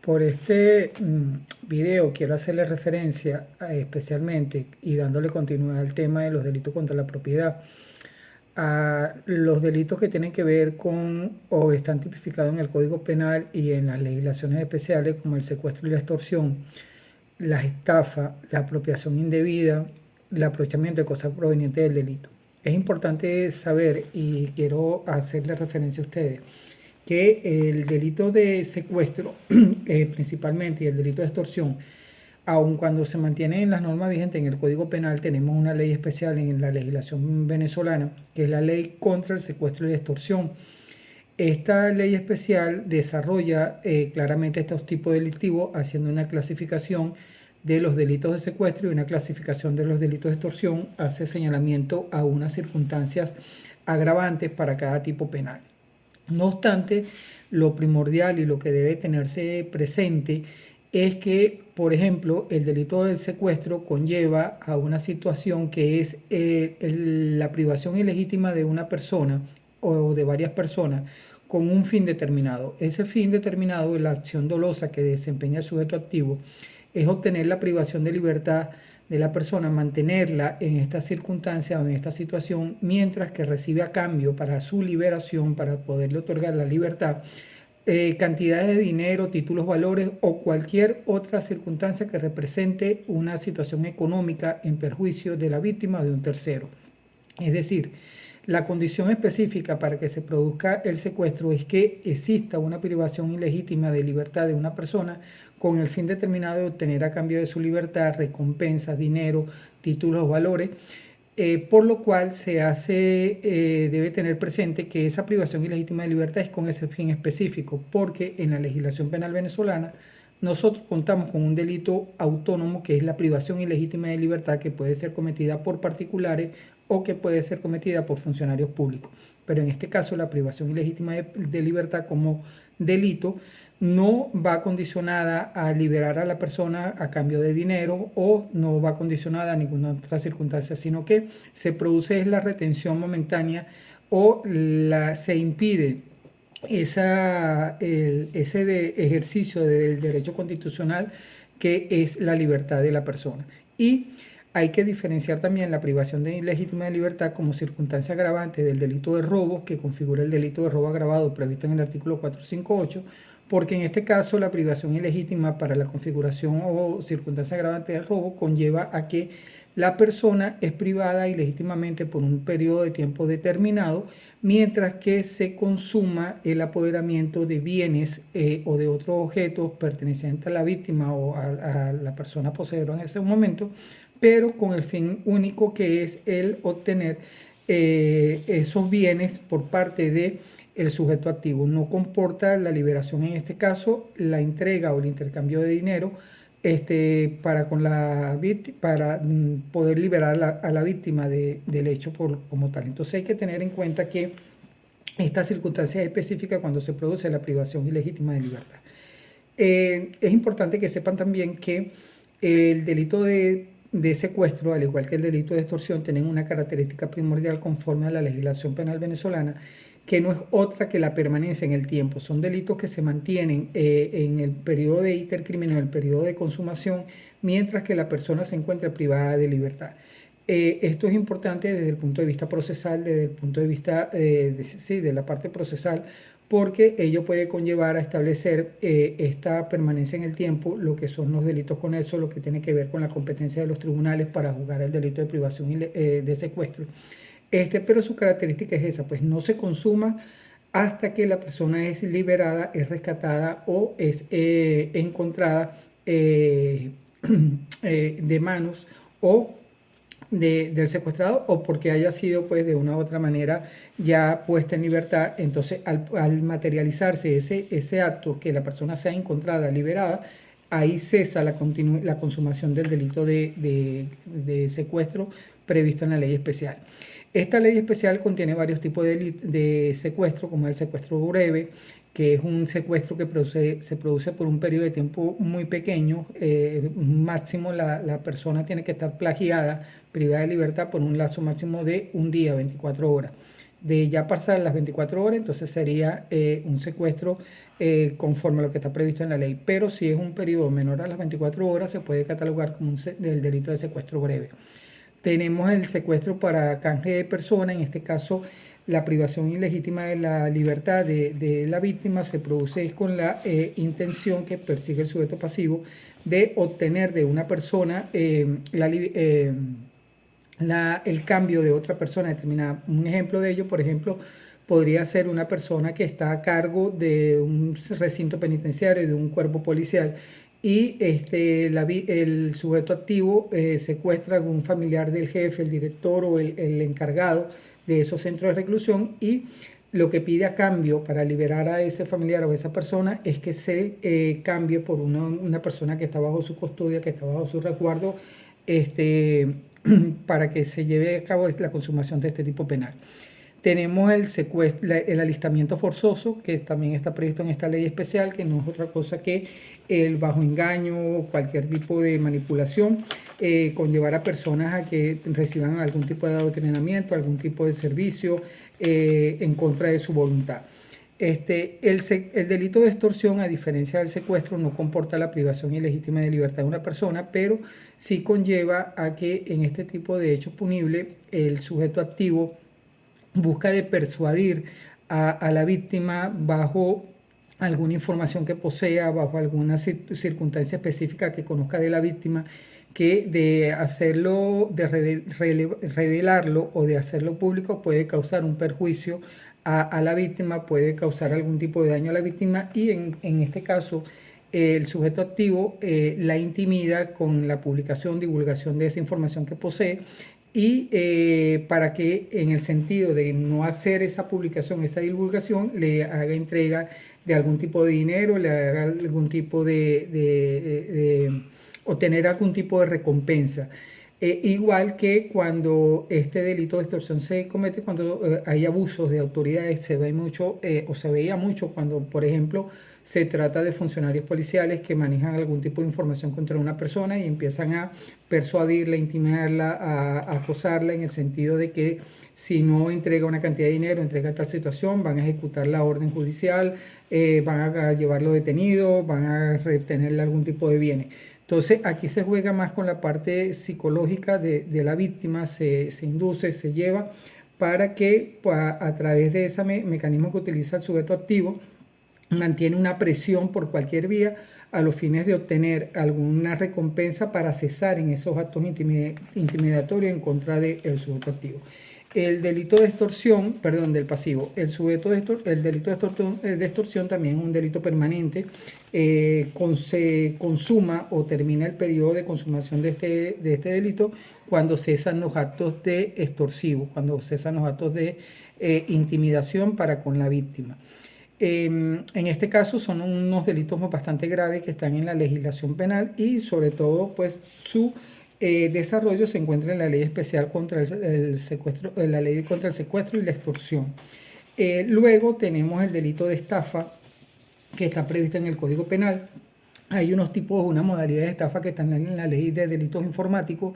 Por este video quiero hacerle referencia especialmente y dándole continuidad al tema de los delitos contra la propiedad, a los delitos que tienen que ver con o están tipificados en el Código Penal y en las legislaciones especiales como el secuestro y la extorsión, la estafa, la apropiación indebida, el aprovechamiento de cosas provenientes del delito. Es importante saber, y quiero hacerle referencia a ustedes, que el delito de secuestro principalmente y el delito de extorsión, aun cuando se mantiene en las normas vigentes en el Código Penal, tenemos una ley especial en la legislación venezolana, que es la ley contra el secuestro y la extorsión. Esta ley especial desarrolla claramente estos tipos delictivos, haciendo una clasificación de los delitos de secuestro y una clasificación de los delitos de extorsión, hace señalamiento a unas circunstancias agravantes para cada tipo penal. No obstante, lo primordial y lo que debe tenerse presente es que, por ejemplo, el delito del secuestro conlleva a una situación que es la privación ilegítima de una persona o de varias personas con un fin determinado. Ese fin determinado, la acción dolosa que desempeña el sujeto activo, es obtener la privación de libertad de la persona, mantenerla en esta circunstancia o en esta situación, mientras que recibe a cambio para su liberación, para poderle otorgar la libertad, cantidades de dinero, títulos, valores o cualquier otra circunstancia que represente una situación económica en perjuicio de la víctima o de un tercero. Es decir, la condición específica para que se produzca el secuestro es que exista una privación ilegítima de libertad de una persona con el fin determinado de obtener a cambio de su libertad recompensas, dinero, títulos, valores, por lo cual debe tener presente que esa privación ilegítima de libertad es con ese fin específico, porque en la legislación penal venezolana nosotros contamos con un delito autónomo que es la privación ilegítima de libertad, que puede ser cometida por particulares o que puede ser cometida por funcionarios públicos. Pero en este caso la privación ilegítima de libertad como delito no va condicionada a liberar a la persona a cambio de dinero o no va condicionada a ninguna otra circunstancia, sino que se produce la retención momentánea o se impide ese ejercicio del derecho constitucional que es la libertad de la persona. Y hay que diferenciar también la privación de ilegítima de libertad como circunstancia agravante del delito de robo, que configura el delito de robo agravado previsto en el artículo 458, porque en este caso la privación ilegítima para la configuración o circunstancia agravante del robo conlleva a que la persona es privada ilegítimamente por un periodo de tiempo determinado, mientras que se consuma el apoderamiento de bienes o de otros objetos pertenecientes a la víctima o a la persona poseedora en ese momento, pero con el fin único que es el obtener esos bienes por parte de el sujeto activo. No comporta la liberación, en este caso, la entrega o el intercambio de dinero para poder liberar a la víctima del hecho como tal. Entonces hay que tener en cuenta que esta circunstancia es específica cuando se produce la privación ilegítima de libertad. Es importante que sepan también que el delito de secuestro, al igual que el delito de extorsión, tienen una característica primordial conforme a la legislación penal venezolana, que no es otra que la permanencia en el tiempo. Son delitos que se mantienen en el periodo de intercrimen, en el periodo de consumación, mientras que la persona se encuentra privada de libertad. Esto es importante desde el punto de vista procesal, desde el punto de vista de la parte procesal, porque ello puede conllevar a establecer esta permanencia en el tiempo, lo que son los delitos conexos, lo que tiene que ver con la competencia de los tribunales para juzgar el delito de privación de secuestro. Pero su característica es esa, pues no se consuma hasta que la persona es liberada, es rescatada o es encontrada de manos o del secuestrado, o porque haya sido pues de una u otra manera ya puesta en libertad. Entonces al materializarse ese acto, que la persona sea encontrada liberada, ahí cesa la consumación del delito de secuestro previsto en la ley especial. Esta ley especial contiene varios tipos de secuestro, como el secuestro breve, que es un secuestro que se produce por un periodo de tiempo muy pequeño. Máximo la persona tiene que estar plagiada, privada de libertad por un lapso máximo de un día, 24 horas. De ya pasar las 24 horas, entonces sería un secuestro conforme a lo que está previsto en la ley. Pero si es un periodo menor a las 24 horas, se puede catalogar como el delito de secuestro breve. Tenemos el secuestro para canje de persona, en este caso la privación ilegítima de la libertad de la víctima se produce con la intención que persigue el sujeto pasivo de obtener de una persona el cambio de otra persona determinada. Un ejemplo de ello, por ejemplo, podría ser una persona que está a cargo de un recinto penitenciario, de un cuerpo policial, y el sujeto activo secuestra a algún familiar del jefe, el director o el encargado de esos centros de reclusión, y lo que pide a cambio para liberar a ese familiar o a esa persona es que se cambie por una persona que está bajo su custodia, que está bajo su resguardo, para que se lleve a cabo la consumación de este tipo penal. Tenemos el alistamiento forzoso, que también está previsto en esta ley especial, que no es otra cosa que el bajo engaño o cualquier tipo de manipulación, conllevar a personas a que reciban algún tipo de adoctrinamiento, algún tipo de servicio en contra de su voluntad. El delito de extorsión, a diferencia del secuestro, no comporta la privación ilegítima de libertad de una persona, pero sí conlleva a que en este tipo de hechos punibles el sujeto activo busca de persuadir a la víctima bajo alguna información que posea, bajo alguna circunstancia específica que conozca de la víctima, que de hacerlo, de revelarlo o de hacerlo público puede causar un perjuicio a la víctima, puede causar algún tipo de daño a la víctima, y en este caso el sujeto activo la intimida con la publicación, divulgación de esa información que posee, y para que en el sentido de no hacer esa publicación, esa divulgación, le haga entrega de algún tipo de dinero, le haga algún tipo de obtener algún tipo de recompensa. Igual que cuando este delito de extorsión se comete, cuando hay abusos de autoridades, se ve mucho o se veía mucho cuando, por ejemplo, se trata de funcionarios policiales que manejan algún tipo de información contra una persona y empiezan a persuadirla, intimidarla, a acosarla en el sentido de que si no entrega una cantidad de dinero, entrega tal situación, van a ejecutar la orden judicial, van a llevarlo detenido, van a retenerle algún tipo de bienes. Entonces aquí se juega más con la parte psicológica de la víctima, se induce, se lleva para que a través de ese mecanismo que utiliza el sujeto activo, mantiene una presión por cualquier vía a los fines de obtener alguna recompensa para cesar en esos actos intimidatorios en contra del sujeto activo. El delito de extorsión, perdón, del pasivo, el delito de extorsión también es un delito permanente. Se consuma o termina el periodo de consumación de este delito cuando cesan los actos de extorsivos, cuando cesan los actos de intimidación para con la víctima. En este caso son unos delitos bastante graves que están en la legislación penal, y sobre todo pues su desarrollo se encuentra en la ley especial contra el secuestro, la ley contra el secuestro y la extorsión. Luego tenemos el delito de estafa, que está previsto en el Código Penal. Hay unos tipos, una modalidad de estafa que están en la ley de delitos informáticos.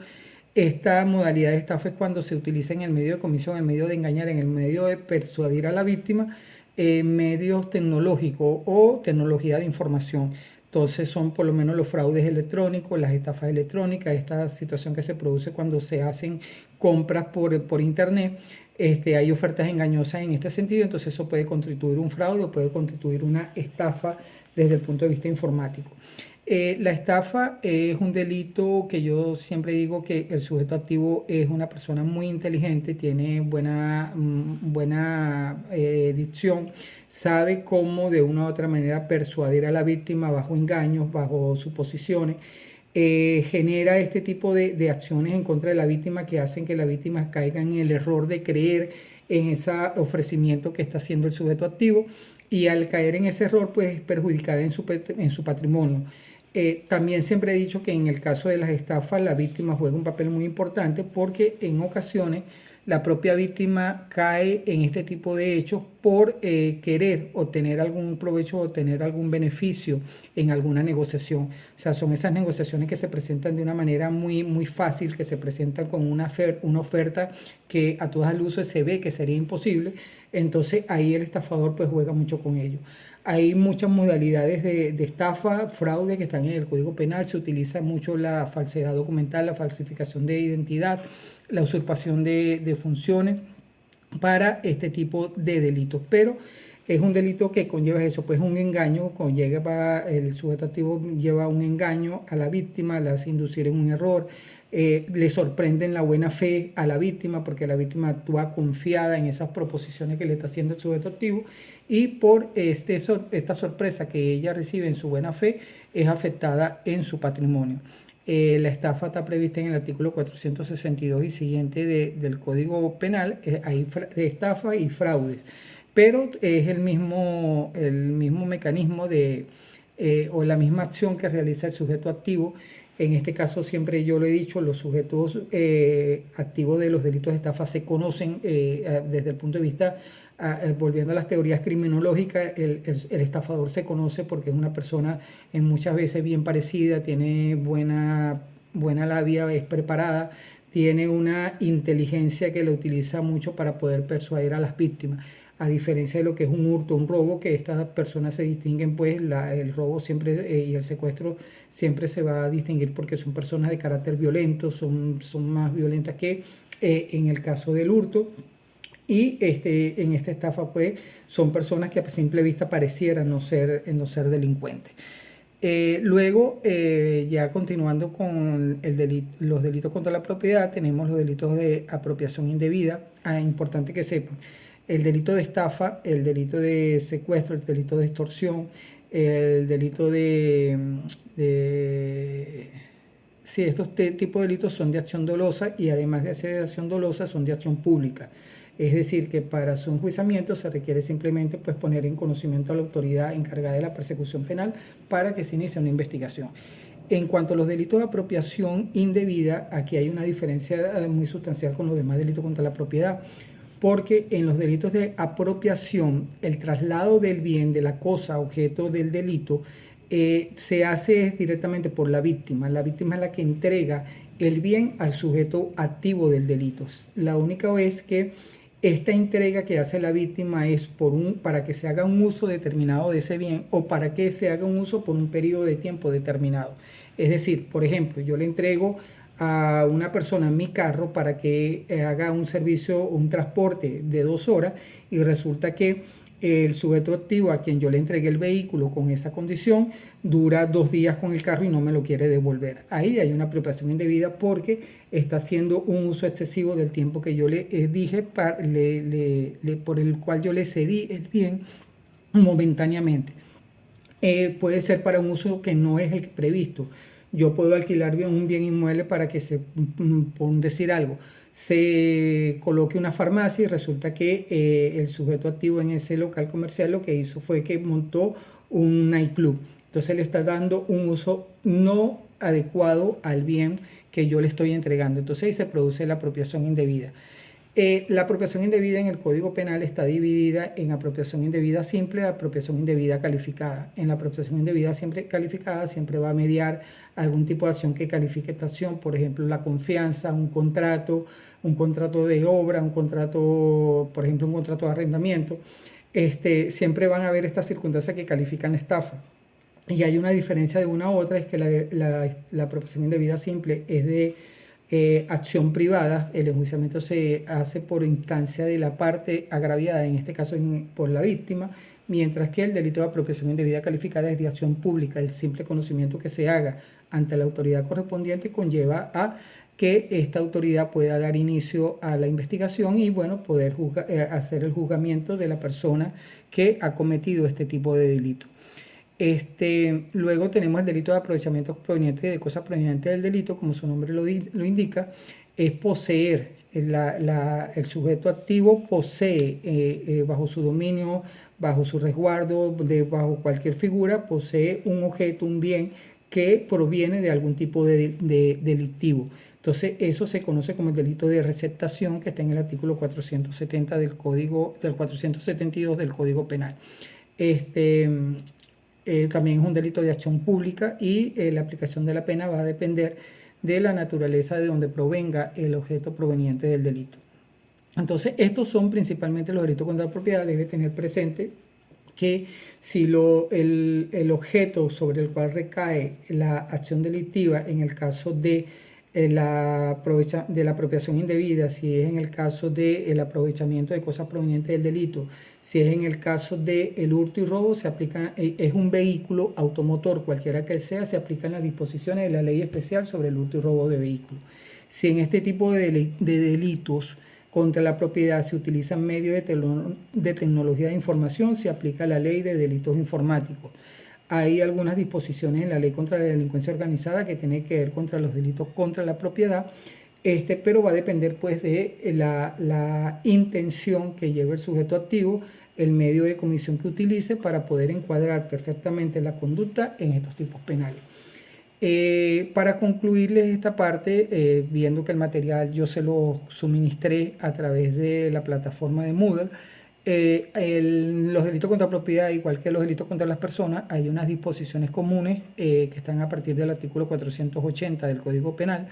Esta modalidad de estafa es cuando se utiliza en el medio de comisión, en el medio de engañar, en el medio de persuadir a la víctima, medios tecnológicos o tecnología de información. Entonces son por lo menos los fraudes electrónicos, las estafas electrónicas, esta situación que se produce cuando se hacen compras por internet. Hay ofertas engañosas en este sentido, entonces eso puede constituir un fraude o puede constituir una estafa desde el punto de vista informático. La estafa es un delito que yo siempre digo que el sujeto activo es una persona muy inteligente, tiene buena dicción, sabe cómo de una u otra manera persuadir a la víctima bajo engaños, bajo suposiciones. Genera este tipo de acciones en contra de la víctima que hacen que la víctima caiga en el error de creer en ese ofrecimiento que está haciendo el sujeto activo, y al caer en ese error pues es perjudicada en su patrimonio. También siempre he dicho que en el caso de las estafas la víctima juega un papel muy importante, porque en ocasiones la propia víctima cae en este tipo de hechos por querer obtener algún provecho, obtener algún beneficio en alguna negociación. O sea, son esas negociaciones que se presentan de una manera muy fácil, que se presentan con una oferta que a todas luces se ve que sería imposible. Entonces ahí el estafador pues juega mucho con ello. Hay muchas modalidades de estafa, fraude que están en el Código Penal. Se utiliza mucho la falsedad documental, la falsificación de identidad, la usurpación de funciones para este tipo de delitos. Pero es un delito que conlleva eso, pues un engaño, conlleva, el sujeto activo lleva un engaño a la víctima, la hace inducir en un error, le sorprenden la buena fe a la víctima porque la víctima actúa confiada en esas proposiciones que le está haciendo el sujeto activo y por esta sorpresa que ella recibe en su buena fe es afectada en su patrimonio. La estafa está prevista en el artículo 462 y siguiente del Código Penal. Hay estafa y fraudes, pero es el mismo mecanismo o la misma acción que realiza el sujeto activo. En este caso, siempre yo lo he dicho, los sujetos activos de los delitos de estafa se conocen desde el punto de vista, volviendo a las teorías criminológicas, el estafador se conoce porque es una persona muchas veces bien parecida, tiene buena labia, es preparada, tiene una inteligencia que lo utiliza mucho para poder persuadir a las víctimas. A diferencia de lo que es un hurto, un robo, que estas personas se distinguen, pues el robo siempre y el secuestro siempre se va a distinguir porque son personas de carácter violento, son más violentas que en el caso del hurto. Y en esta estafa, pues, son personas que a simple vista parecieran no ser delincuentes. Luego, ya continuando con los delitos contra la propiedad, tenemos los delitos de apropiación indebida. Importante que sepan, el delito de estafa, el delito de secuestro, el delito de extorsión, el delito Sí, estos tipos de delitos son de acción dolosa y además de ser de acción dolosa son de acción pública. Es decir, que para su enjuiciamiento se requiere simplemente pues, poner en conocimiento a la autoridad encargada de la persecución penal para que se inicie una investigación. En cuanto a los delitos de apropiación indebida, aquí hay una diferencia muy sustancial con los demás delitos contra la propiedad, porque en los delitos de apropiación, el traslado del bien, de la cosa, objeto del delito, se hace directamente por la víctima. La víctima es la que entrega el bien al sujeto activo del delito. La única vez que esta entrega que hace la víctima es para que se haga un uso determinado de ese bien o para que se haga un uso por un periodo de tiempo determinado. Es decir, por ejemplo, yo le entrego a una persona mi carro para que haga un servicio, un transporte de 2 horas y resulta que el sujeto activo a quien yo le entregué el vehículo con esa condición dura 2 días con el carro y no me lo quiere devolver. Ahí hay una apropiación indebida porque está haciendo un uso excesivo del tiempo que yo le dije por el cual yo le cedí el bien momentáneamente. Puede ser para un uso que no es el previsto. Yo puedo alquilar un bien inmueble para que por decir algo, se coloque una farmacia y resulta que el sujeto activo en ese local comercial lo que hizo fue que montó un nightclub. Entonces le está dando un uso no adecuado al bien que yo le estoy entregando. Entonces ahí se produce la apropiación indebida. La apropiación indebida en el Código Penal está dividida en apropiación indebida simple y apropiación indebida calificada. En la apropiación indebida siempre calificada siempre va a mediar algún tipo de acción que califique esta acción, por ejemplo, la confianza, un contrato de obra, por ejemplo, un contrato de arrendamiento. Siempre van a haber estas circunstancias que califican la estafa. Y hay una diferencia de una a otra, es que la apropiación indebida simple es de acción privada. El enjuiciamiento se hace por instancia de la parte agraviada, en este caso por la víctima, mientras que el delito de apropiación indebida calificada es de acción pública. El simple conocimiento que se haga ante la autoridad correspondiente conlleva a que esta autoridad pueda dar inicio a la investigación y bueno, poder hacer el juzgamiento de la persona que ha cometido este tipo de delito. Luego tenemos el delito de aprovechamiento proveniente de cosas provenientes del delito, como su nombre lo indica, es poseer. El sujeto activo posee bajo su dominio, bajo su resguardo, bajo cualquier figura, posee un objeto, un bien que proviene de algún tipo de delictivo. Entonces, eso se conoce como el delito de receptación, que está en el artículo 470 del 472 del Código Penal. También es un delito de acción pública y la aplicación de la pena va a depender de la naturaleza de donde provenga el objeto proveniente del delito. Entonces, estos son principalmente los delitos contra la propiedad. Debe tener presente que si el objeto sobre el cual recae la acción delictiva, en el caso de la apropiación indebida, si es en el caso del aprovechamiento de cosas provenientes del delito, si es en el caso del hurto y robo, se aplica, es un vehículo automotor, cualquiera que él sea, se aplican las disposiciones de la ley especial sobre el hurto y robo de vehículos. Si en este tipo de delitos contra la propiedad se utilizan medios de tecnología de información, se aplica la ley de delitos informáticos. Hay algunas disposiciones en la ley contra la delincuencia organizada que tienen que ver contra los delitos contra la propiedad, pero va a depender pues de la intención que lleve el sujeto activo, el medio de comisión que utilice para poder encuadrar perfectamente la conducta en estos tipos penales. Para concluirles esta parte, viendo que el material yo se lo suministré a través de la plataforma de Moodle, los delitos contra la propiedad, igual que los delitos contra las personas, hay unas disposiciones comunes que están a partir del artículo 480 del Código Penal.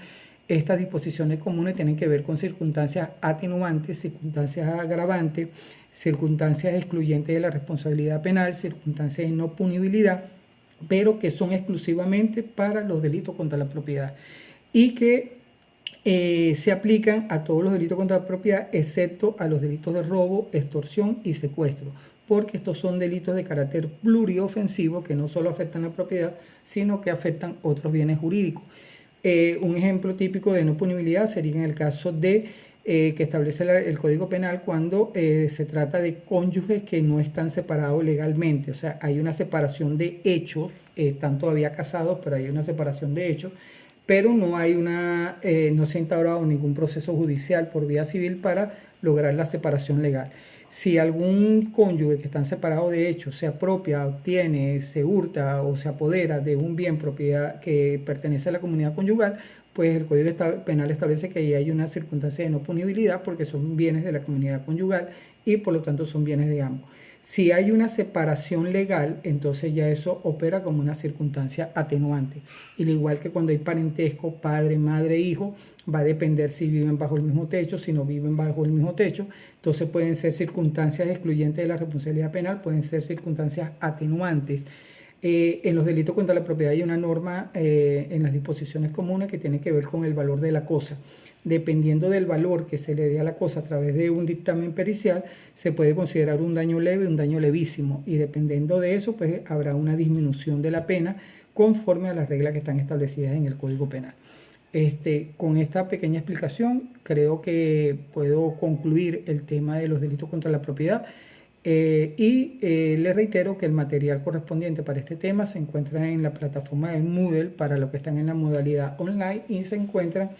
Estas disposiciones comunes tienen que ver con circunstancias atenuantes, circunstancias agravantes, circunstancias excluyentes de la responsabilidad penal, circunstancias de no punibilidad, pero que son exclusivamente para los delitos contra la propiedad y que se aplican a todos los delitos contra la propiedad, excepto a los delitos de robo, extorsión y secuestro, porque estos son delitos de carácter pluriofensivo que no solo afectan la propiedad, sino que afectan otros bienes jurídicos. Un ejemplo típico de no punibilidad sería en el caso de que establece el Código Penal cuando se trata de cónyuges que no están separados legalmente. O sea, hay una separación de hechos, están todavía casados, pero hay una separación de hechos, pero no se ha instaurado ningún proceso judicial por vía civil para lograr la separación legal. Si algún cónyuge que están separados de hecho se apropia, obtiene, se hurta o se apodera de un bien propiedad que pertenece a la comunidad conyugal, pues el Código Penal establece que ahí hay una circunstancia de no punibilidad porque son bienes de la comunidad conyugal y por lo tanto son bienes de ambos. Si hay una separación legal, entonces ya eso opera como una circunstancia atenuante. Y al igual que cuando hay parentesco, padre, madre, hijo, va a depender si viven bajo el mismo techo, si no viven bajo el mismo techo. Entonces pueden ser circunstancias excluyentes de la responsabilidad penal, pueden ser circunstancias atenuantes. En los delitos contra la propiedad hay una norma en las disposiciones comunes que tiene que ver con el valor de la cosa. Dependiendo del valor que se le dé a la cosa a través de un dictamen pericial, se puede considerar un daño leve, un daño levísimo, y dependiendo de eso, pues habrá una disminución de la pena conforme a las reglas que están establecidas en el Código Penal. Con esta pequeña explicación, creo que puedo concluir el tema de los delitos contra la propiedad. Les reitero que el material correspondiente para este tema se encuentra en la plataforma de Moodle para los que están en la modalidad online y se encuentra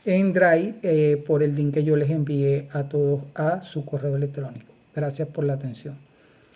en Drive por el link que yo les envié a todos a su correo electrónico. Gracias por la atención.